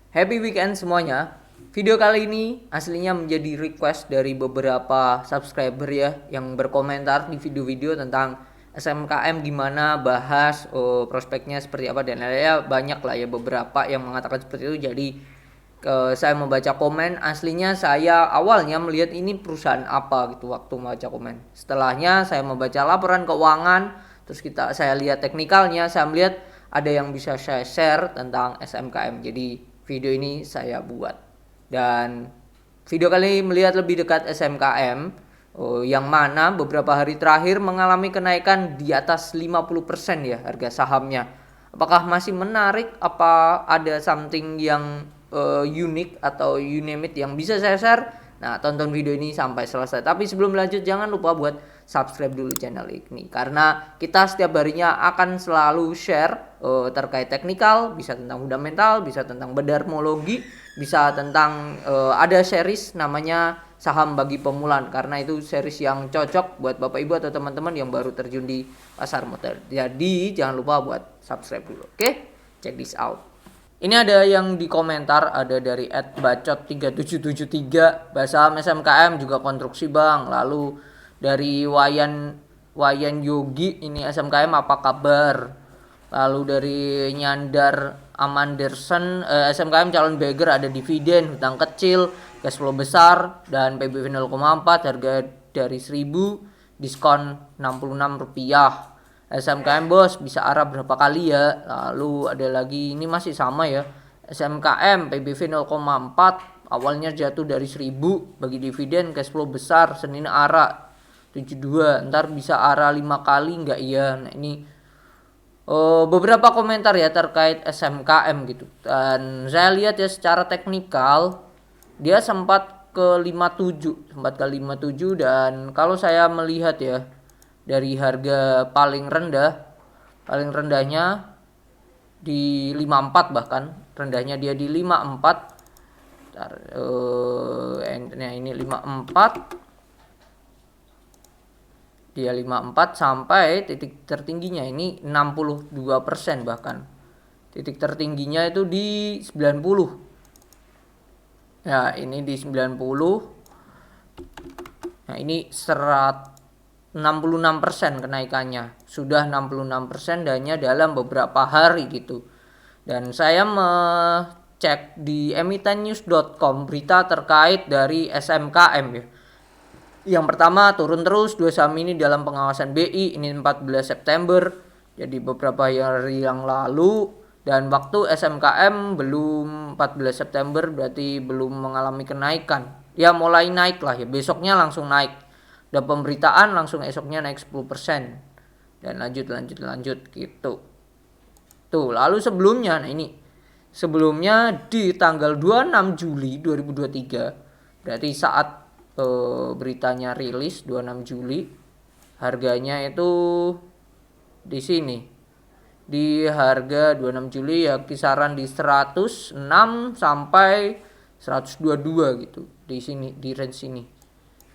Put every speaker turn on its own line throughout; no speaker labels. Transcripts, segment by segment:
Happy weekend semuanya. Video kali ini aslinya menjadi request dari beberapa subscriber ya yang berkomentar di video-video tentang SMKM gimana, bahas prospeknya seperti apa dan lainnya. Banyak lah ya beberapa yang mengatakan seperti itu. Jadi saya membaca komen, aslinya saya awalnya melihat ini perusahaan apa gitu waktu membaca komen. Setelahnya saya membaca laporan keuangan, terus saya lihat teknikalnya, saya melihat ada yang bisa saya share tentang SMKM. Jadi video ini saya buat. Dan video kali ini melihat lebih dekat SMKM, yang mana beberapa hari terakhir mengalami kenaikan di atas 50% ya harga sahamnya. Apakah masih menarik? Apa ada something yang unik atau you name it yang bisa saya share? Nah, tonton video ini sampai selesai. Tapi sebelum lanjut, jangan lupa buat subscribe dulu channel ini. Karena kita setiap harinya akan selalu share terkait teknikal, bisa tentang fundamental, bisa tentang bedarmologi, bisa tentang ada series namanya saham bagi pemula. Karena itu series yang cocok buat Bapak Ibu atau teman-teman yang baru terjun di pasar modal. Jadi jangan lupa buat subscribe dulu. Oke? Check this out. Ini ada yang di komentar, ada dari @bacot3773, bahasa SMKM juga konstruksi bang. Lalu dari Wayan Yogi, ini SMKM apa kabar? Lalu dari Nyandar Amanderson, SMKM calon beggar, ada dividen, hutang kecil, cash flow besar, dan PBV 0,4, harga dari 1000, diskon Rp66. SMKM bos bisa arah berapa kali ya. Lalu ada lagi, ini masih sama ya, SMKM PBV 0,4, awalnya jatuh dari 1000, bagi dividen, cash flow besar, Senin arah 72, ntar bisa arah 5 kali enggak ya. Nah ini beberapa komentar ya terkait SMKM gitu. Dan saya lihat ya secara teknikal dia sempat ke 57, dan kalau saya melihat ya dari harga paling rendahnya di 54, bahkan rendahnya dia di 54. Nah ini 54, dia 54 sampai titik tertingginya ini 62%, bahkan titik tertingginya itu di 90. Ya ini di 90. Nah ini 66% kenaikannya, sudah 66% hanya dalam beberapa hari gitu. Dan saya cek di emitennews.com berita terkait dari SMKM ya. Yang pertama, turun terus dua saham ini dalam pengawasan BI, ini 14 September, jadi beberapa hari yang lalu. Dan waktu SMKM belum 14 September, berarti belum mengalami kenaikan. Ya mulai naik lah ya, besoknya langsung naik. Ada pemberitaan langsung esoknya naik 10%. Dan lanjut gitu. Tuh, lalu sebelumnya, nah ini sebelumnya di tanggal 26 Juli 2023, berarti saat beritanya rilis 26 Juli, harganya itu di sini di harga 26 Juli ya kisaran di 106 sampai 122 gitu, di sini di range ini.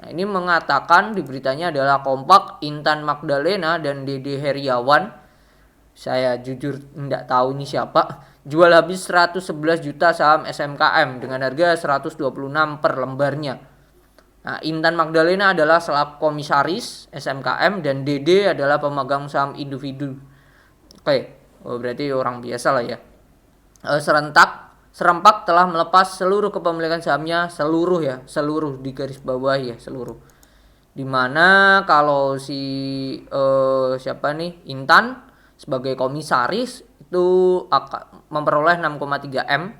Nah, ini mengatakan di beritanya adalah kompak Intan Magdalena dan Dede Heriawan, saya jujur tidak tahu ini siapa, jual habis 111 juta saham SMKM dengan harga 126 per lembarnya. Nah, Intan Magdalena adalah selaku komisaris SMKM dan Dede adalah pemegang saham individu. Oke, berarti orang biasa lah ya. Serempak telah melepas seluruh kepemilikan sahamnya, seluruh di garis bawah ya, seluruh. Dimana kalau si siapa nih, Intan sebagai komisaris itu akan memperoleh 6,3 M.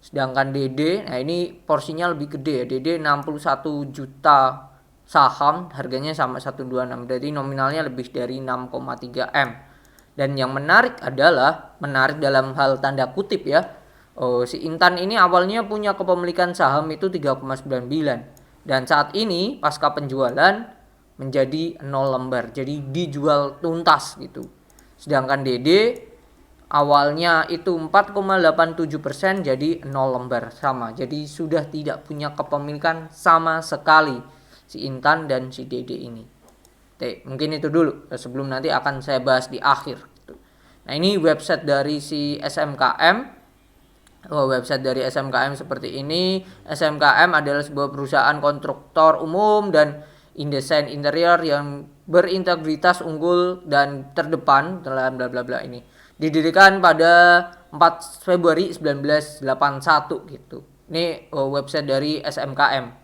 Sedangkan Dede, nah ini porsinya lebih gede ya. Dede 61 juta saham, harganya sama 126. Jadi nominalnya lebih dari 6,3 M. Dan yang menarik dalam hal tanda kutip ya, si Intan ini awalnya punya kepemilikan saham itu 3,99. Dan saat ini pasca penjualan menjadi 0 lembar. Jadi dijual tuntas gitu. Sedangkan Dede awalnya itu 4,87%, jadi 0 lembar, sama. Jadi sudah tidak punya kepemilikan sama sekali si Intan dan si Dede ini. Mungkin itu dulu, sebelum nanti akan saya bahas di akhir. Nah ini website dari si SMKM. website dari SMKM seperti ini. SMKM adalah sebuah perusahaan konstruktor umum dan desain interior yang berintegritas, unggul dan terdepan dalam bla bla bla ini. Didirikan pada 4 Februari 1981 gitu. Ini website dari SMKM.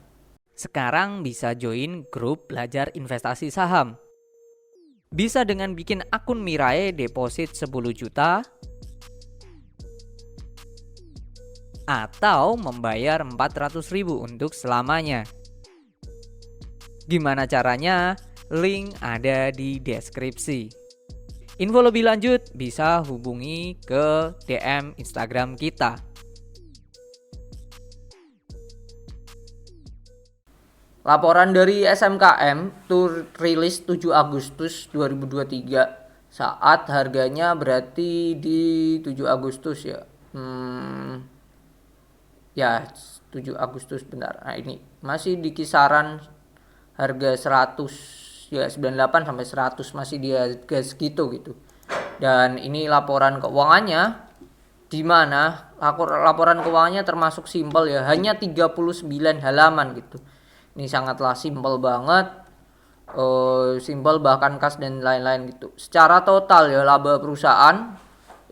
Sekarang bisa join grup belajar investasi saham. Bisa dengan bikin akun Mirai deposit 10 juta atau membayar 400.000 untuk selamanya. Gimana caranya? Link ada di deskripsi. Info lebih lanjut bisa hubungi ke DM Instagram kita.
Laporan dari SMKM itu rilis 7 Agustus 2023 saat harganya berarti di 7 Agustus ya. Ya 7 Agustus bentar. Nah ini masih di kisaran harga 100 ya 98 sampai 100 masih di harga segitu gitu. Dan ini laporan keuangannya di mana laporan keuangannya termasuk simpel ya, hanya 39 halaman gitu. Ini sangatlah simpel banget, simpel bahkan kas dan lain-lain gitu. Secara total ya laba perusahaan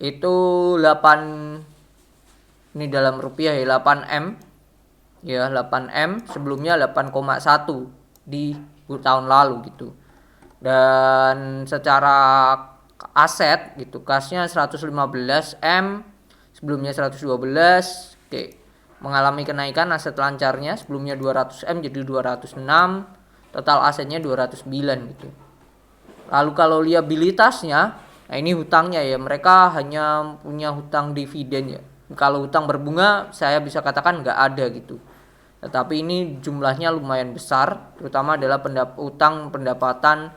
itu 8, ini dalam rupiah ya 8M ya 8M, sebelumnya 8,1 di tahun lalu gitu. Dan secara aset gitu kasnya 115M, sebelumnya 112. Oke, mengalami kenaikan aset lancarnya, sebelumnya 200M jadi 206, total asetnya 209 gitu. Lalu kalau liabilitasnya, nah ini hutangnya ya, mereka hanya punya hutang dividen ya. Kalau hutang berbunga saya bisa katakan nggak ada gitu. Tetapi ini jumlahnya lumayan besar, terutama adalah hutang pendapatan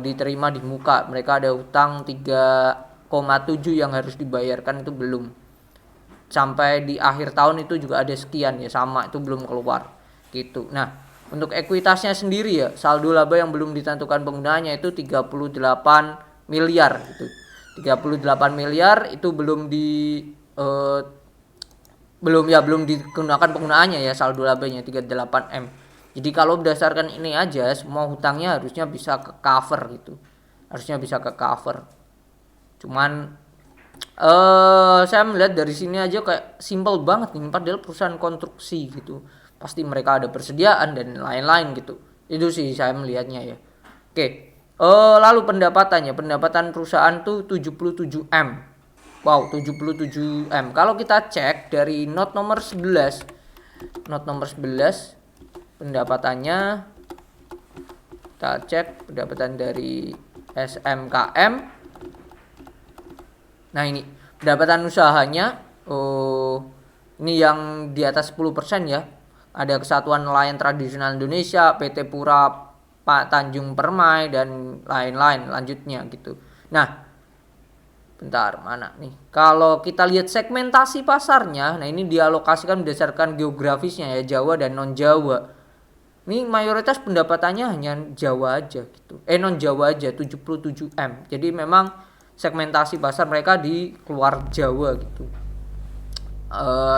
diterima di muka. Mereka ada hutang 3,7 yang harus dibayarkan, itu belum. Sampai di akhir tahun itu juga ada sekian ya, sama itu belum keluar gitu. Nah, untuk ekuitasnya sendiri ya, saldo laba yang belum ditentukan penggunaannya itu 38 miliar gitu. 38 miliar itu belum digunakan penggunaannya ya, saldo labanya 38M. Jadi kalau berdasarkan ini aja semua hutangnya harusnya bisa ke cover gitu. Harusnya bisa ke cover. Cuman saya melihat dari sini aja kayak simple banget nih, padahal perusahaan konstruksi gitu. Pasti mereka ada persediaan dan lain-lain gitu. Itu sih saya melihatnya ya. Oke. Lalu pendapatan perusahaan tuh 77M. Wow, 77M. Kalau kita cek dari note nomor 11 pendapatannya, kita cek pendapatan dari SMKM. Nah ini pendapatan usahanya, ini yang di atas 10% ya. Ada Kesatuan Nelayan Tradisional Indonesia, PT Pura Pak Tanjung Permai dan lain-lain lanjutnya gitu. Nah, bentar mana nih? Kalau kita lihat segmentasi pasarnya, nah ini dialokasikan berdasarkan geografisnya ya, Jawa dan non Jawa. Ini mayoritas pendapatannya hanya Jawa aja gitu. Non Jawa aja 77M. Jadi memang segmentasi pasar mereka di keluar Jawa gitu.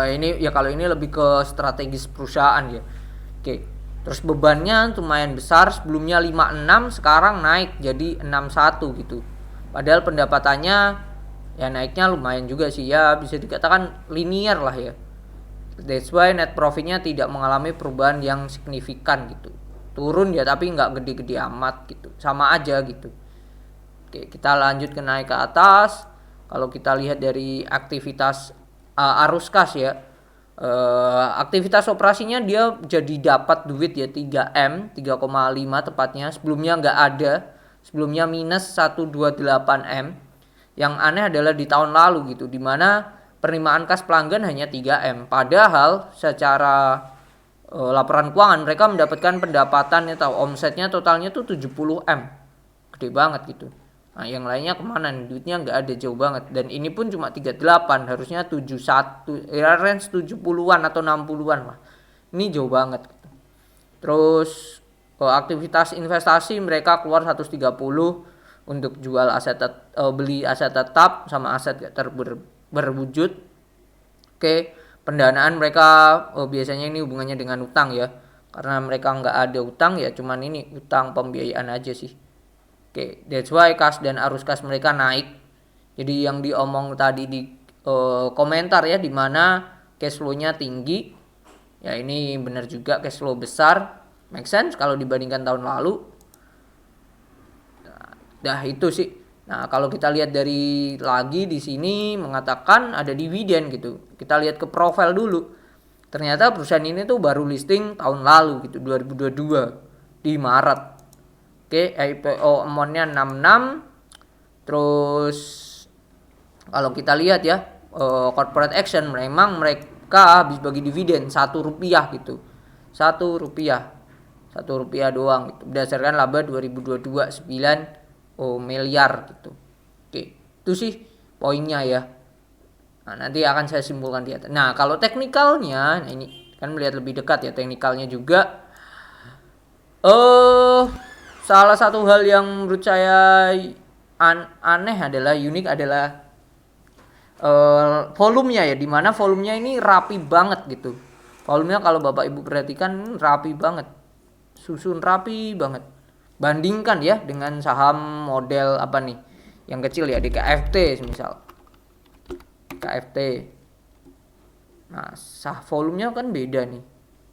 Ini ya kalau ini lebih ke strategis perusahaan ya. Oke. Terus bebannya lumayan besar, sebelumnya 56 sekarang naik jadi 61 gitu. Padahal pendapatannya ya naiknya lumayan juga sih ya, bisa dikatakan linear lah ya. That's why net profitnya tidak mengalami perubahan yang signifikan gitu. Turun ya tapi nggak gede-gede amat gitu. Sama aja gitu. Oke, kita lanjut ke naik ke atas. Kalau kita lihat dari aktivitas arus kas ya, aktivitas operasinya dia jadi dapat duit ya 3M, 3,5 tepatnya. Sebelumnya nggak ada, sebelumnya minus 128M. Yang aneh adalah di tahun lalu gitu, dimana penerimaan kas pelanggan hanya 3M. Padahal secara laporan keuangan mereka mendapatkan pendapatan atau omsetnya totalnya tuh 70M. Gede banget gitu. Nah yang lainnya kemana nih, duitnya nggak ada, jauh banget. Dan ini pun cuma 38, harusnya 71 ya, range 70-an atau 60-an lah. Ini jauh banget gitu. Terus aktivitas investasi mereka keluar 130 untuk jual aset beli aset tetap sama aset berwujud. Oke, pendanaan mereka biasanya ini hubungannya dengan utang ya. Karena mereka nggak ada utang ya, cuman ini utang pembiayaan aja sih. Oke, that's why kas dan arus kas mereka naik. Jadi yang diomong tadi di komentar ya, di mana cash flow-nya tinggi. Ya ini benar juga, cash flow besar. Make sense kalau dibandingkan tahun lalu. Dah itu sih. Nah, kalau kita lihat dari lagi di sini mengatakan ada dividen gitu. Kita lihat ke profil dulu. Ternyata perusahaan ini tuh baru listing tahun lalu gitu, 2022 di Maret. Oke, IPO amount-nya 66. Terus kalau kita lihat ya, corporate action memang mereka habis bagi dividen Rp1 gitu. Rp1. Rp1 doang gitu. Berdasarkan laba 2022 9 miliar gitu. Oke, itu sih poinnya ya. Nah, nanti akan saya simpulkan di atas. Nah, kalau teknikalnya, nah ini kan melihat lebih dekat ya teknikalnya juga. Salah satu hal yang menurut saya aneh adalah unik adalah volumenya ya, dimana volumenya ini rapi banget gitu. Volumenya kalau Bapak Ibu perhatikan rapi banget, susun rapi banget. Bandingkan ya dengan saham model apa nih yang kecil ya, di KFT misal. KFT. Nah, volumenya kan beda nih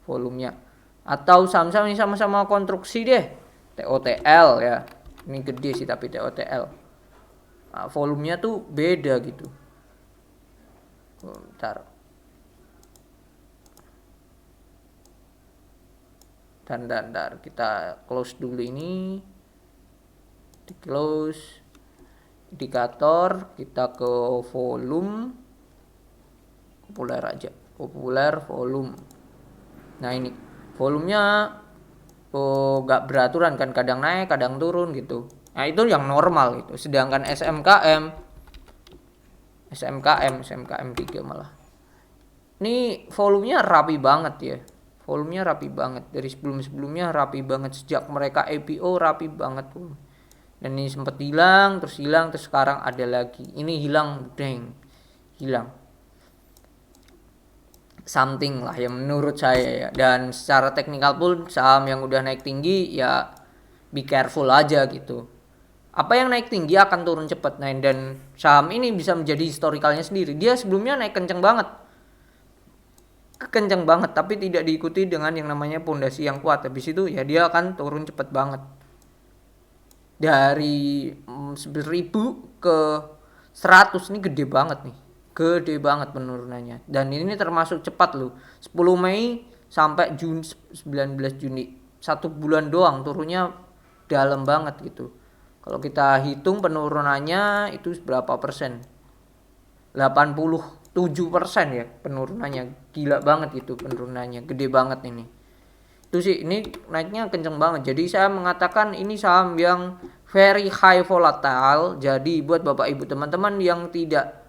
volumenya. Atau saham-saham ini sama-sama konstruksi deh, TOTL ya. Ini gede sih tapi TOTL. Nah, volumenya tuh beda gitu. Bentar. Dan kita close dulu ini. Di close indikator, kita ke volume, populer aja, populer volume. Nah ini volumenya gak beraturan kan, kadang naik kadang turun gitu. Nah itu yang normal gitu. Sedangkan SMKM 3 malah ini volumenya rapi banget ya. Volumenya rapi banget, dari sebelumnya rapi banget, sejak mereka IPO rapi banget tuh. Dan ini sempat hilang terus sekarang ada lagi. Ini hilang, hilang. Something lah yang menurut saya ya. Dan secara teknikal pun saham yang udah naik tinggi ya be careful aja gitu. Apa yang naik tinggi akan turun cepat. Nah, dan saham ini bisa menjadi historikalnya sendiri. Dia sebelumnya naik kenceng banget, tapi tidak diikuti dengan yang namanya pondasi yang kuat. Habis itu ya dia akan turun cepat banget. Dari 1000 ke 100 ini gede banget nih. Gede banget penurunannya. Dan ini termasuk cepat loh. 10 Mei sampai 19 Juni. 1 bulan doang turunnya dalam banget gitu. Kalau kita hitung penurunannya itu berapa persen? 87% ya penurunannya. Gila banget gitu penurunannya. Gede banget ini. Itu sih, ini naiknya kenceng banget. Jadi saya mengatakan ini saham yang very high volatile. Jadi buat Bapak Ibu teman-teman yang tidak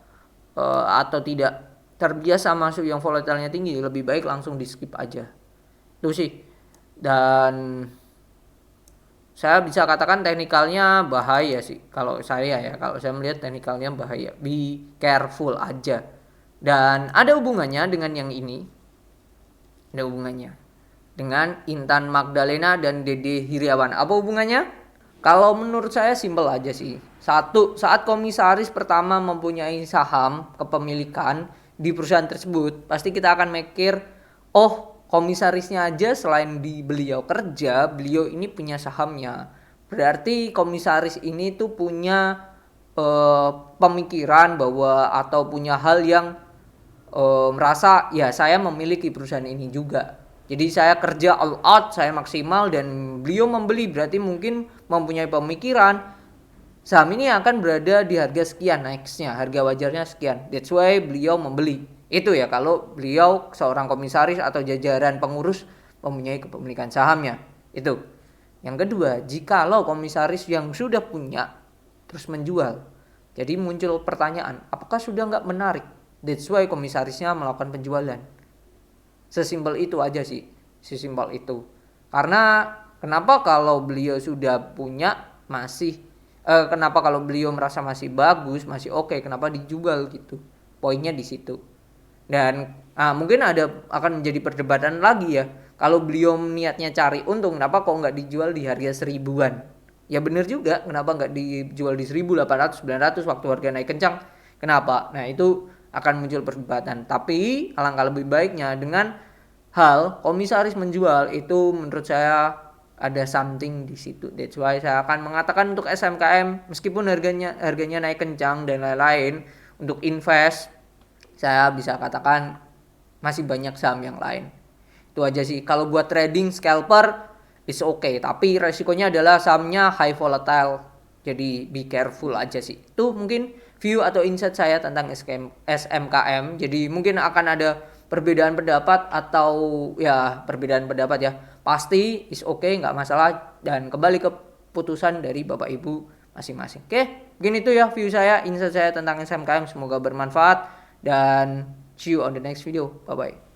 atau tidak terbiasa masuk yang volatilenya tinggi, lebih baik langsung di skip aja. Itu sih. Dan saya bisa katakan teknikalnya bahaya sih. Kalau saya melihat teknikalnya bahaya. Be careful aja. Dan ada hubungannya dengan yang ini. Ada hubungannya dengan Intan Magdalena dan Dede Hiriawan. Apa hubungannya? Kalau menurut saya simpel aja sih. Satu, saat komisaris pertama mempunyai saham kepemilikan di perusahaan tersebut, pasti kita akan mikir, oh komisarisnya aja selain di beliau kerja, beliau ini punya sahamnya. Berarti komisaris ini tuh punya pemikiran bahwa atau punya hal yang merasa ya saya memiliki perusahaan ini juga. Jadi saya kerja all out, saya maksimal, dan beliau membeli, berarti mungkin mempunyai pemikiran saham ini akan berada di harga sekian, nextnya harga wajarnya sekian. That's why beliau membeli. Itu ya kalau beliau seorang komisaris atau jajaran pengurus mempunyai kepemilikan sahamnya. Itu. Yang kedua, jikalau komisaris yang sudah punya terus menjual, jadi muncul pertanyaan, apakah sudah nggak menarik? That's why komisarisnya melakukan penjualan. Sesimpel itu aja sih, sesimpel itu. Karena kenapa kalau beliau sudah punya kenapa kalau beliau merasa masih bagus, masih oke, kenapa dijual gitu? Poinnya di situ. Dan mungkin akan menjadi perdebatan lagi ya. Kalau beliau niatnya cari untung, kenapa kok nggak dijual di harga 1000-an? Ya bener juga, kenapa nggak dijual di 1800, 900 waktu harga naik kencang? Kenapa? Nah itu akan muncul perdebatan. Tapi alangkah lebih baiknya dengan hal komisaris menjual itu, menurut saya ada something di situ. That's why saya akan mengatakan untuk SMKM meskipun harganya naik kencang dan lain-lain, untuk invest saya bisa katakan masih banyak saham yang lain. Itu aja sih. Kalau buat trading scalper is okay, tapi resikonya adalah sahamnya high volatile. Jadi be careful aja sih. Itu mungkin view atau insight saya tentang SMKM. Jadi mungkin akan ada perbedaan pendapat atau ya perbedaan pendapat ya. Pasti is okay, nggak masalah, dan kembali ke putusan dari Bapak Ibu masing-masing. Oke, mungkin itu ya view saya, insight saya tentang SMKM. Semoga bermanfaat dan see you on the next video. Bye bye.